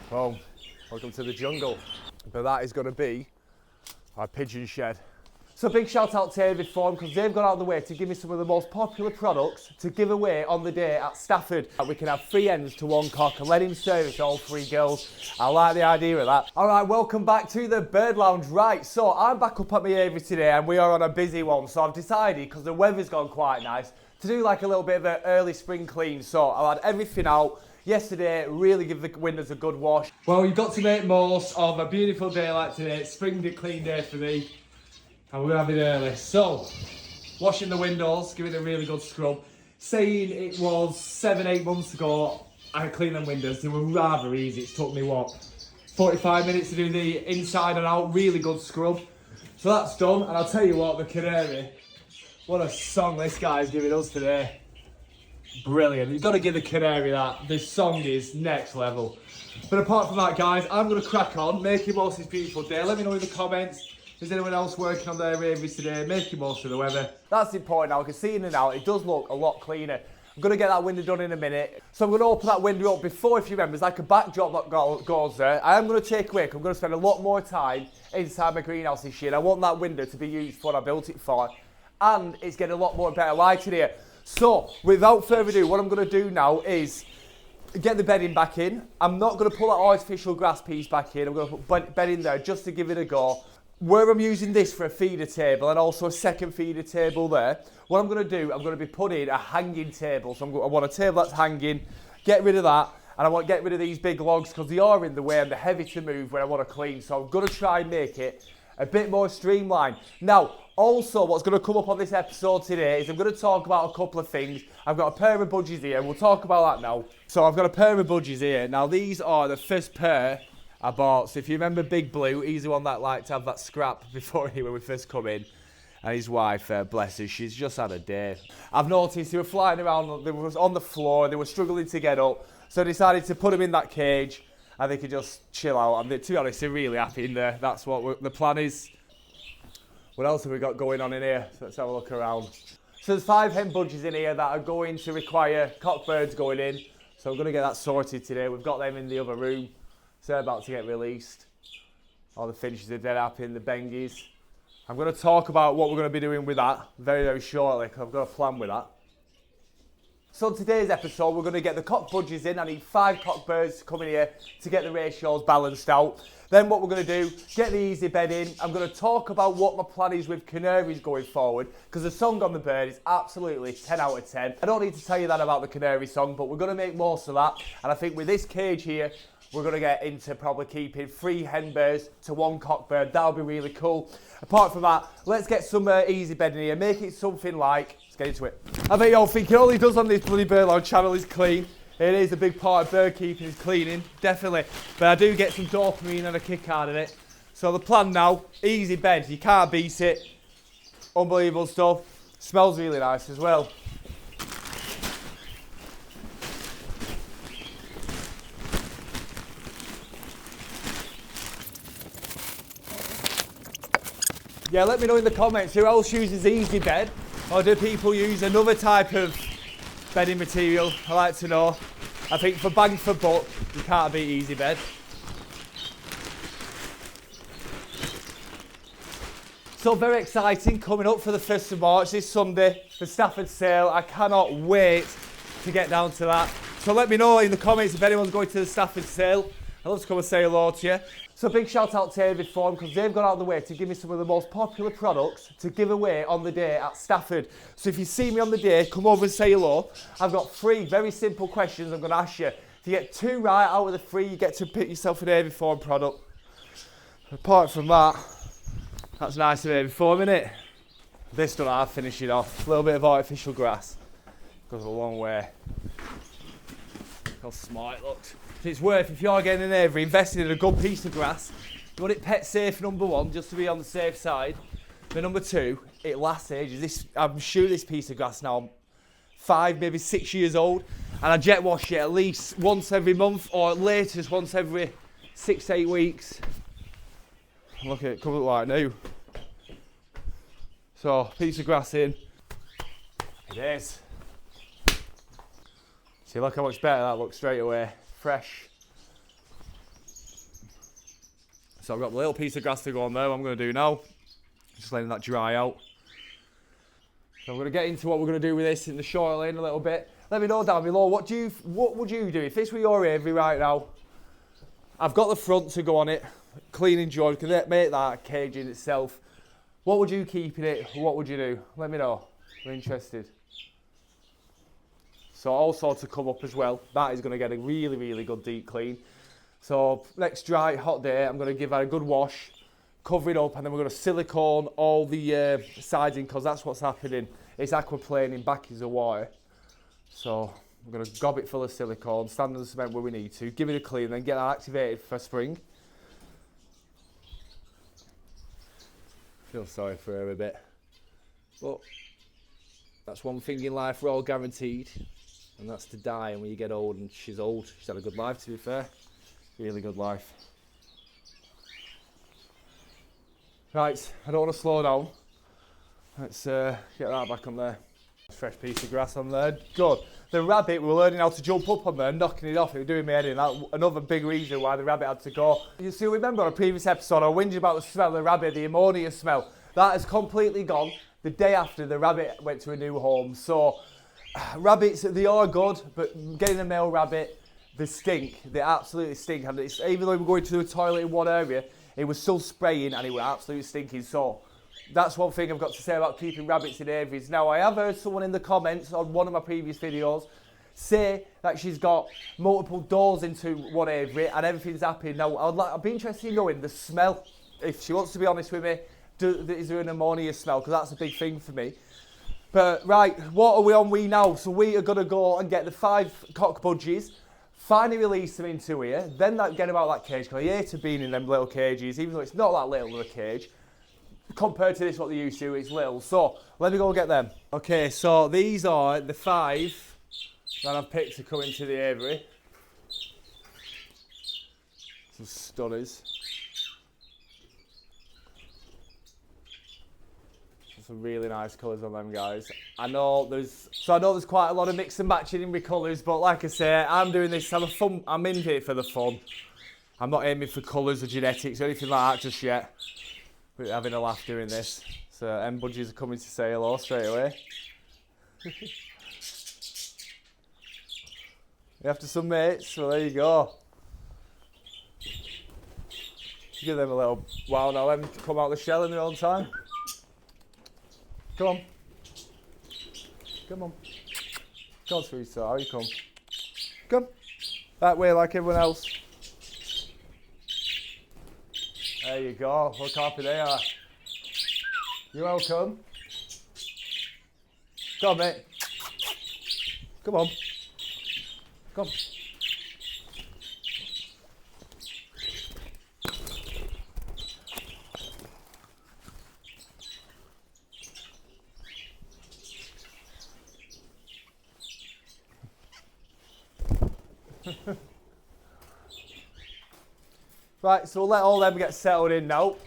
Boom. Welcome to the jungle. But that is going to be our pigeon shed. So big shout out to Aviary because they've gone out of the way to give me some of the most popular products to give away on the day at Stafford. We can have 3 hens to 1 cock and let him service all 3 girls. I like the idea of that. All right, welcome back to the Bird Lounge. Right, so I'm back up at my aviary today and we are on a busy one. So I've decided, because the weather's gone quite nice, to do like a little bit of an early spring clean. So I've had everything out yesterday, really give the windows a good wash. Well, you've got to make most of a beautiful day like today. Spring clean day for me. And we're having early. So, washing the windows, giving it a really good scrub. Saying it was 7-8 months ago, I cleaned them windows. They were rather easy. It took me, 45 minutes to do the inside and out. Really good scrub. So that's done. And I'll tell you what, the Canary, what a song this guy's giving us today. Brilliant. You've got to give the Canary that. This song is next level. But apart from that, guys, I'm going to crack on, making most of this beautiful day. Let me know in the comments. Is anyone else working on their aviaries today, making most of the weather? That's important now, I can see in and out, it does look a lot cleaner. I'm going to get that window done in a minute. So I'm going to open that window up before, if you remember, there's like a backdrop that goes there. I am going to take away, I'm going to spend a lot more time inside my greenhouse this year. I want that window to be used for what I built it for. And it's getting a lot more better light in here. So, without further ado, what I'm going to do now is get the bedding back in. I'm not going to pull that artificial grass piece back in. I'm going to put bed in there just to give it a go. Where I'm using this for a feeder table and also a second feeder table there, what I'm going to do, I'm going to be putting a hanging table. So I want a table that's hanging, get rid of that, and I want to get rid of these big logs because they are in the way and they're heavy to move when I want to clean. So I'm going to try and make it a bit more streamlined. Now, also what's going to come up on this episode today is I'm going to talk about a couple of things. I've got a pair of budgies here, we'll talk about that now. So I've got a pair of budgies here. Now these are the first pair I bought. So if you remember Big Blue, he's the one that liked to have that scrap before when we first come in. And his wife, bless her, she's just had a day. I've noticed they were flying around, they were on the floor, they were struggling to get up. So I decided to put them in that cage and they could just chill out. And to be honest, they're really happy in there. That's what the plan is. What else have we got going on in here? So let's have a look around. So there's 5 hen budgies in here that are going to require cockbirds going in. So I'm going to get that sorted today. We've got them in the other room. So they're about to get released. All the finches are dead happy and the bengies. I'm going to talk about what we're going to be doing with that very, very shortly because I've got a plan with that. So in today's episode, we're going to get the cock budgies in. I need 5 cockbirds to come in here to get the ratios balanced out. Then what we're going to do, get the easy bed in. I'm going to talk about what my plan is with canaries going forward because the song on the bird is absolutely 10 out of 10. I don't need to tell you that about the canary song, but we're going to make most of that. And I think with this cage here, we're going to get into probably keeping 3 hen birds to 1 cock bird. That'll be really cool. Apart from that, let's get some easy bed in here. Make it something like, let's get into it. I bet you're thinking all he does on this bloody Bird Lounge channel is clean. It is a big part of bird keeping is cleaning, definitely. But I do get some dopamine and a kick out of it. So the plan now, easy bed. You can't beat it. Unbelievable stuff. Smells really nice as well. Yeah, let me know in the comments who else uses easy bed, or do people use another type of bedding material? I like to know. I think for bang for buck, you can't beat easy bed. So very exciting, coming up for the 1st of March, this Sunday, the Stafford sale. I cannot wait to get down to that. So let me know in the comments if anyone's going to the Stafford sale. I'd love to come and say hello to you. So big shout out to Aviary because they've gone out of the way to give me some of the most popular products to give away on the day at Stafford. So if you see me on the day, come over and say hello. I've got 3 very simple questions I'm going to ask you. If you get 2 right out of the 3, you get to pick yourself an Aviary product. Apart from that, that's nice of Aviary, isn't it? This done, I'll finish it off. A little bit of artificial grass. Goes a long way. Look how smart it looks. It's worth, if you're getting an aviary, investing in a good piece of grass. You want it pet safe, number 1, just to be on the safe side. But number 2, it lasts ages. I'm sure this piece of grass now, 5, maybe 6 years old. And I jet wash it at least once every month or latest once every 6 to 8 weeks. Look at it, come up like new. So, piece of grass in. It is. See, look how much better that looks straight away. Fresh. So I've got a little piece of grass to go on there. What I'm going to do now, just letting that dry out. So I'm going to get into what we're going to do with this in the short lane a little bit. Let me know down below, what would you do if this were your aviary right now? I've got the front to go on it, clean and George, can make that cage in itself. What would you keep in it? What would you do? Let me know. I'm interested. So all sorts to come up as well. That is going to get a really, really good deep clean. So next dry, hot day, I'm going to give that a good wash, cover it up, and then we're going to silicone all the sides in, because that's what's happening. It's aquaplaning back into the water. So I'm going to gob it full of silicone, stand on the cement where we need to, give it a clean, then get that activated for spring. Feel sorry for her a bit. But that's one thing in life we're all guaranteed, and that's to die. And when you get old, and she's old, she's had a good life, to be fair. Really good life. Right, I don't want to slow down. Let's get that back on there. Fresh piece of grass on there. Good. The rabbit, we're learning how to jump up on there, knocking it off. It was doing me head in. That's another big reason why the rabbit had to go. You see, remember on a previous episode, I whingeed about the smell of the rabbit, the ammonia smell. That has completely gone the day after the rabbit went to a new home. So, rabbits, they are good, but getting a male rabbit, they stink. They absolutely stink. And it's, even though we were going to the toilet in one area, it was still spraying and it was absolutely stinking. So, that's one thing I've got to say about keeping rabbits in aviaries. Now, I have heard someone in the comments on one of my previous videos say that she's got multiple doors into one aviary and everything's happy. Now, I'd be interested in knowing the smell. If she wants to be honest with me, is there an ammonia smell? Because that's a big thing for me. But, right, what are we on now? So we are going to go and get the 5 cock budgies, finally release them into here, then get them out of that cage, because I hate being in them little cages, even though it's not that little of a cage. Compared to this, what they used to, it's little. So, let me go and get them. Okay, so these are the 5 that I've picked to come into the aviary. Some stunners. Some really nice colours on them, guys. I know there's quite a lot of mix and matching in my colours, but like I say, I'm doing this, I'm in here for the fun. I'm not aiming for colours or genetics or anything like that just yet. We're having a laugh doing this. So Budgies are coming to say hello straight away. You after some mates? Well, there you go. Give them a little wow now, let them come out of the shell in their own time. Come on. Come on. Come on, sweetheart, you come. Come. That way like everyone else. There you go, look how happy they are. You're welcome. Come on, mate. Come on. Come. Right, so we'll let all them get settled in now.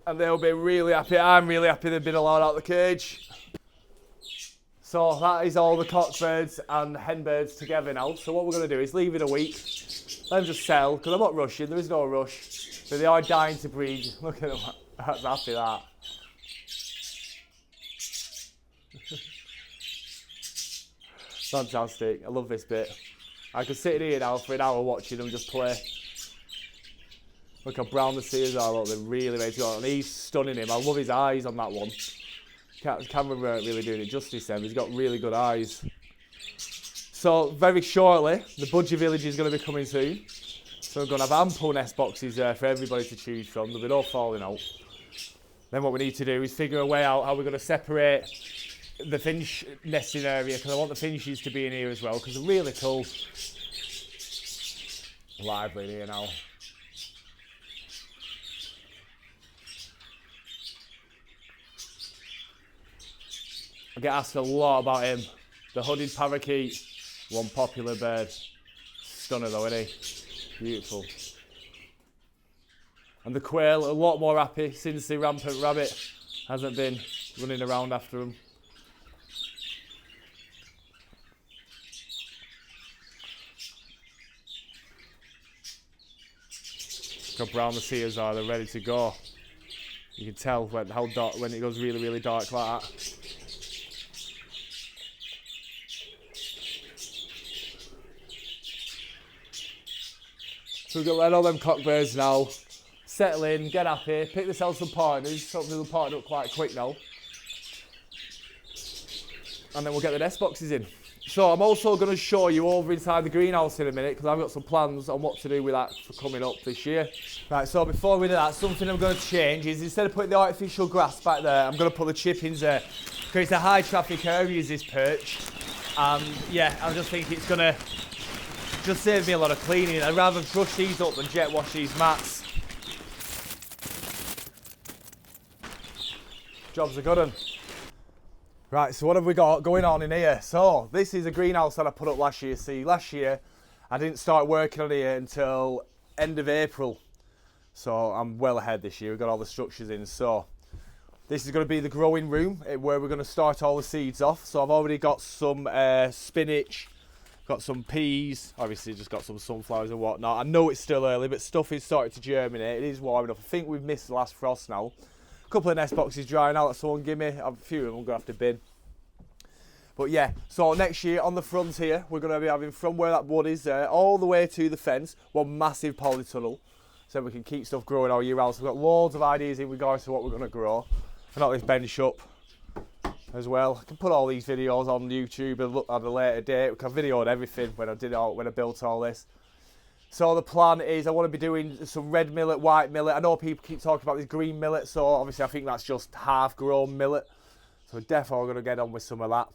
And they'll be really happy. I'm really happy they've been allowed out of the cage. So that is all the cockbirds and hen birds together now. So what we're going to do is leave it a week. Let them just settle, because I'm not rushing, there is no rush. But they are dying to breed. Look at them, that's happy that. Fantastic, I love this bit. I could sit here now for an hour watching them just play. Look how brown the seals are, look, they're really ready to go. And he's stunning him, I love his eyes on that one. Camera weren't really doing it justice then, he's got really good eyes. So very shortly, the Budgie Village is going to be coming soon. So we're going to have ample nest boxes there for everybody to choose from, there'll be no falling out. Then what we need to do is figure a way out how we're going to separate the finch nesting area, because I want the finches to be in here as well, because they're really cool. Lively in here now. I get asked a lot about him. The hooded parakeet, one popular bird. Stunner though, isn't he? Beautiful. And the quail, a lot more happy since the rampant rabbit hasn't been running around after him. Look how brown the sears are, they're ready to go. You can tell when it goes really, really dark like that. So we've got to let all them cockbirds now settle in, get happy, pick themselves some partners. Hopefully they'll partner up quite quick now. And then we'll get the nest boxes in. So I'm also going to show you over inside the greenhouse in a minute because I've got some plans on what to do with that for coming up this year. Right, so before we do that, something I'm going to change is instead of putting the artificial grass back there, I'm going to put the chippings there. Because it's a high traffic area, is this perch. Yeah, I just think it's going to just save me a lot of cleaning. I'd rather brush these up than jet wash these mats. Job's a good one. Right, so what have we got going on in here? So, this is a greenhouse that I put up last year. See, last year, I didn't start working on here until end of April. So, I'm well ahead this year. We've got all the structures in. So, this is going to be the growing room where we're going to start all the seeds off. So, I've already got some spinach, got some peas, obviously just got some sunflowers and whatnot. I know it's still early, but stuff is starting to germinate. It is warm enough. I think we've missed the last frost now. Couple of nest boxes drying out that someone give me. A few of them I'm going to have to bin. But yeah, so next year on the front here, we're going to be having from where that wood is there all the way to the fence, one massive polytunnel, so we can keep stuff growing all year round. So we've got loads of ideas in regards to what we're going to grow. I've got this bench up as well. I can put all these videos on YouTube and look at a later date. I've videoed everything when I built all this. So the plan is I want to be doing some red millet, white millet. I know people keep talking about this green millet, so obviously I think that's just half-grown millet. So we're definitely going to get on with some of that.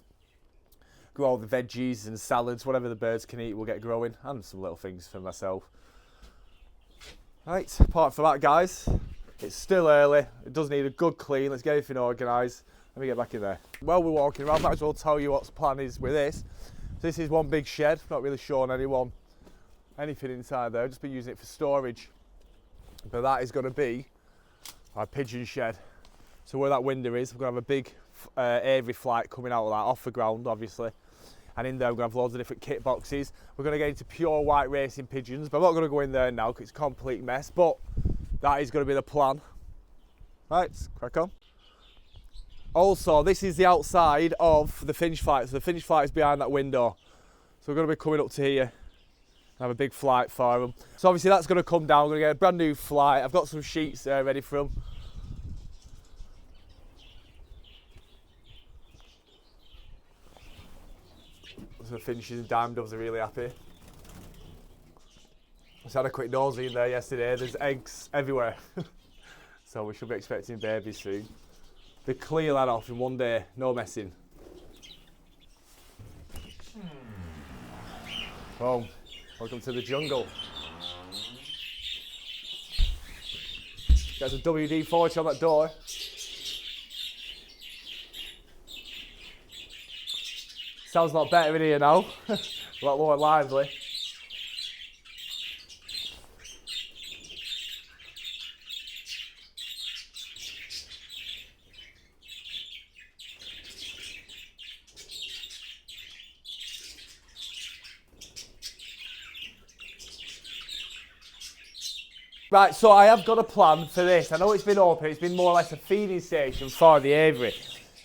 Grow all the veggies and salads, whatever the birds can eat, we'll get growing. And some little things for myself. Right, apart from that, guys, it's still early. It does need a good clean. Let's get everything organised. Let me get back in there. While we're walking around, I might as well tell you what the plan is with this. So this is one big shed. Not really showing anything inside there. I've just been using it for storage. But that is going to be our pigeon shed. So where that window is, we're going to have a big aviary flight coming out of that, off the ground obviously. And in there we're going to have loads of different kit boxes. We're going to get into pure white racing pigeons, but I'm not going to go in there now because it's a complete mess. But that is going to be the plan. Right, crack on. Also, this is the outside of the Finch flight. So the Finch flight is behind that window. So we're going to be coming up to here. Have a big flight for them. So obviously that's going to come down. We're going to get a brand new flight. I've got some sheets there ready for them. So the finches and dime doves are really happy. Just had a quick nosy in there yesterday. There's eggs everywhere. So we should be expecting babies soon. They clear that off in one day, no messing. Boom. Welcome to the jungle. There's a WD-40 on that door. Sounds a lot better in here now. A lot more lively. Right, so I have got a plan for this. I know it's been open, it's been more or less a feeding station for the aviary.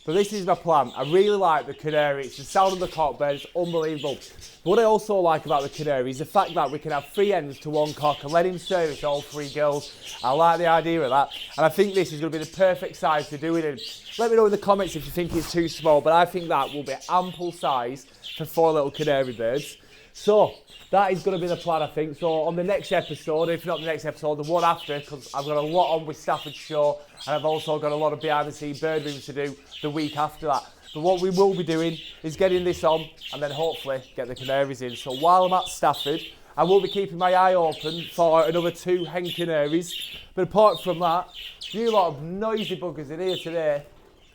But this is my plan. I really like the Canary. It's the sound of the cockbird, it's unbelievable. But what I also like about the Canary is the fact that we can have 3 hens to 1 cock and let him service all 3 girls. I like the idea of that. And I think this is going to be the perfect size to do it in. Let me know in the comments if you think it's too small, but I think that will be ample size for 4 little canary birds. So, that is going to be the plan, I think. So on the next episode, if not the next episode, the one after, because I've got a lot on with Staffordshire, and I've also got a lot of behind-the-scenes bird rooms to do the week after that. But what we will be doing is getting this on, and then hopefully get the canaries in. So while I'm at Stafford, I will be keeping my eye open for another 2 hen canaries. But apart from that, you lot of noisy buggers in here today.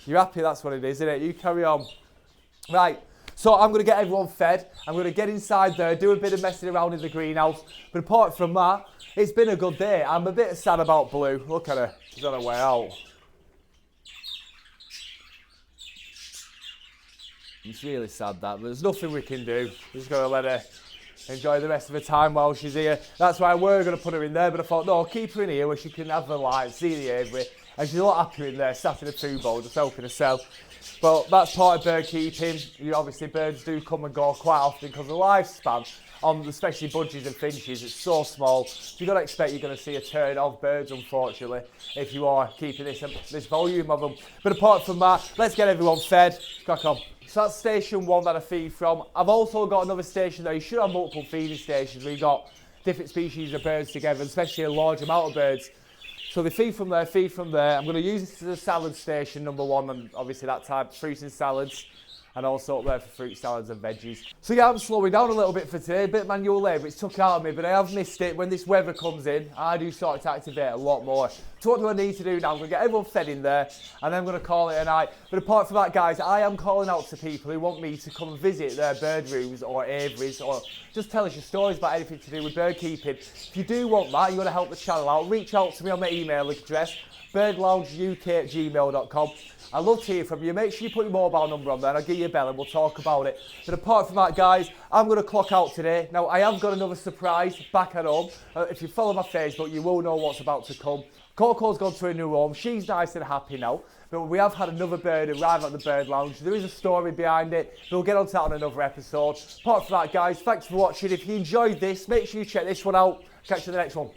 You're happy that's what it is, isn't it? You carry on. Right. So I'm going to get everyone fed, I'm going to get inside there, do a bit of messing around in the greenhouse. But apart from that, it's been a good day. I'm a bit sad about Blue. Look at her, she's on her way out. It's really sad that, but there's nothing we can do. We're just going to let her enjoy the rest of her time while she's here. That's why we're going to put her in there, but I thought, no, I'll keep her in here where she can have the light, see the aviary, and she's a lot happier in there, sat in a food bowl, just helping herself. But that's part of bird keeping. Obviously, birds do come and go quite often because the lifespan on especially budgies and finches, it's so small. So you've got to expect you're going to see a turn of birds, unfortunately, if you are keeping this volume of them. But apart from that, let's get everyone fed. Crack on. So that's station 1 that I feed from. I've also got another station there. You should have multiple feeding stations where you've got different species of birds together, especially a large amount of birds. So they feed from there, feed from there. I'm going to use this as a salad station, number 1, and obviously that type, fruits and salads, and also up there for fruit salads and veggies. So yeah, I'm slowing down a little bit for today, a bit of manual labour, it's took out of me, but I have missed it. When this weather comes in, I do start to activate a lot more. So what do I need to do now? I'm going to get everyone fed in there, and then I'm going to call it a night. But apart from that, guys, I am calling out to people who want me to come and visit their bird rooms or aviaries, or just tell us your stories about anything to do with bird keeping. If you do want that, you want to help the channel out, reach out to me on my email address, birdloungeuk@gmail.com. I'd love to hear from you. Make sure you put your mobile number on there and I'll give you a bell and we'll talk about it. But apart from that, guys, I'm going to clock out today. Now, I have got another surprise back at home. If you follow my Facebook, you will know what's about to come. Coco's gone to a new home. She's nice and happy now. But we have had another bird arrive at the bird lounge. There is a story behind it. We'll get onto that on another episode. Apart from that, guys, thanks for watching. If you enjoyed this, make sure you check this one out. Catch you in the next one.